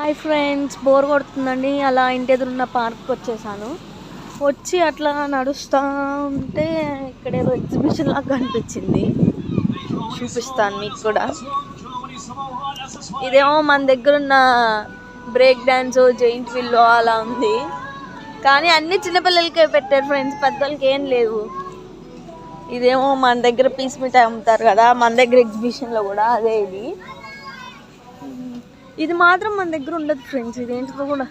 Hi friends, bore కొడుతుందండి. అలా ఇంటి ఎదురున్న పార్క్కి వచ్చేసాను. వచ్చి అట్లా నడుస్తూ ఉంటే ఇక్కడ ఏదో ఎగ్జిబిషన్ లాగా కనిపించింది. చూపిస్తాను మీకు కూడా. ఇదేమో మన దగ్గర ఉన్న బ్రేక్ డ్యాన్స్, జైంట్ వీల్ అలా ఉంది. కానీ అన్ని చిన్నపిల్లలకే పెట్టారు ఫ్రెండ్స్, పెద్దలకి ఏం లేవు. ఇదేమో మన దగ్గర పీస్ మిఠాయి అమ్ముతారు కదా, మన దగ్గర ఎగ్జిబిషన్లో కూడా అదే. ఇది మాత్రం మన దగ్గర ఉండదు ఫ్రెండ్స్. ఇదేంటిదో కూడా,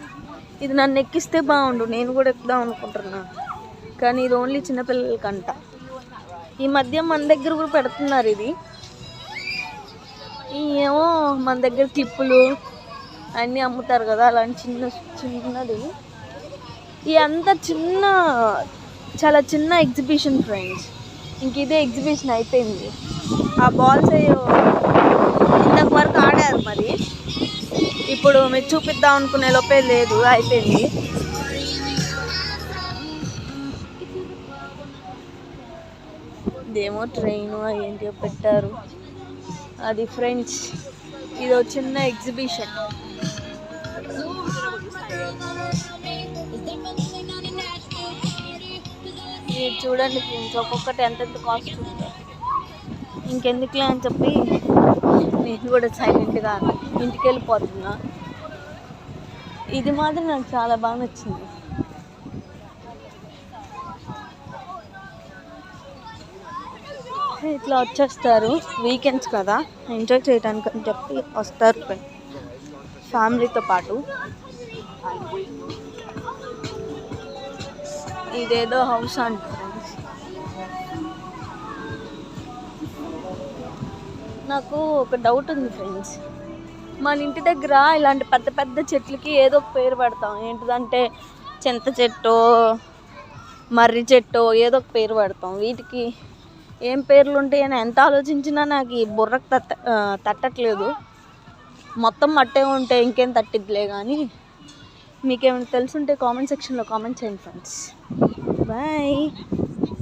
ఇది నన్ను ఎక్కిస్తే బాగుండు, నేను కూడా ఎక్కుదాం అనుకుంటున్నా. కానీ ఇది ఓన్లీ చిన్నపిల్లలకంట. ఈ మధ్య మన దగ్గర కూడా పెడుతున్నారు ఇది. ఏమో మన దగ్గర క్లిప్పులు అన్నీ అమ్ముతారు కదా, అలాంటి చిన్నది. ఇదంతా చాలా చిన్న ఎగ్జిబిషన్ ఫ్రెండ్స్. ఇంక ఇదే ఎగ్జిబిషన్ అయిపోయింది. ఆ బాల్స్ ఇంతకు వరకు ఆడారు, మరి ఇప్పుడు మీరు చూపిద్దాం అనుకునే లోపే లేదు, అయిపోయింది. ఇదేమో ట్రైను ఏంటో పెట్టారు, అది ఫ్రెండ్స్. ఇది ఒక చిన్న ఎగ్జిబిషన్. ఇది చూడండి ఫ్రెండ్స్, ఒక్కొక్కటి ఎంతెంత కాస్ట్ ఉంటుంది. ఇంకెందుకులే అని చెప్పి నేను కూడా సైలెంట్గా ఇంటికి వెళ్ళిపోతున్నా. ఇది మాత్రం నాకు చాలా బాగా నచ్చింది. ఇట్లా వచ్చేస్తారు వీకెండ్స్ కదా, ఎంజాయ్ చేయడానికి అని చెప్పి వస్తారు ఫ్యామిలీతో పాటు. ఇదేదో హౌస్ అంట ఫ్రెండ్స్. నాకు ఒక డౌట్ ఉంది ఫ్రెండ్స్, మన ఇంటి దగ్గర ఇలాంటి పెద్ద పెద్ద చెట్లకి ఏదో ఒక పేరు పెడతాం. ఏంటిదంటే చింత చెట్టు, మర్రి చెట్టు, ఏదో ఒక పేరు పెడతాం. వీటికి ఏం పేర్లు ఉంటాయని ఎంత ఆలోచించినా నాకు ఈ బుర్రకు తట్టట్లేదు. మొత్తం మట్టే ఉంటే ఇంకేం తట్టిద్దిలే. కానీ మీకేమైనా తెలుసుంటే కామెంట్ సెక్షన్లో కామెంట్ చేయండి ఫ్రెండ్స్. బాయ్.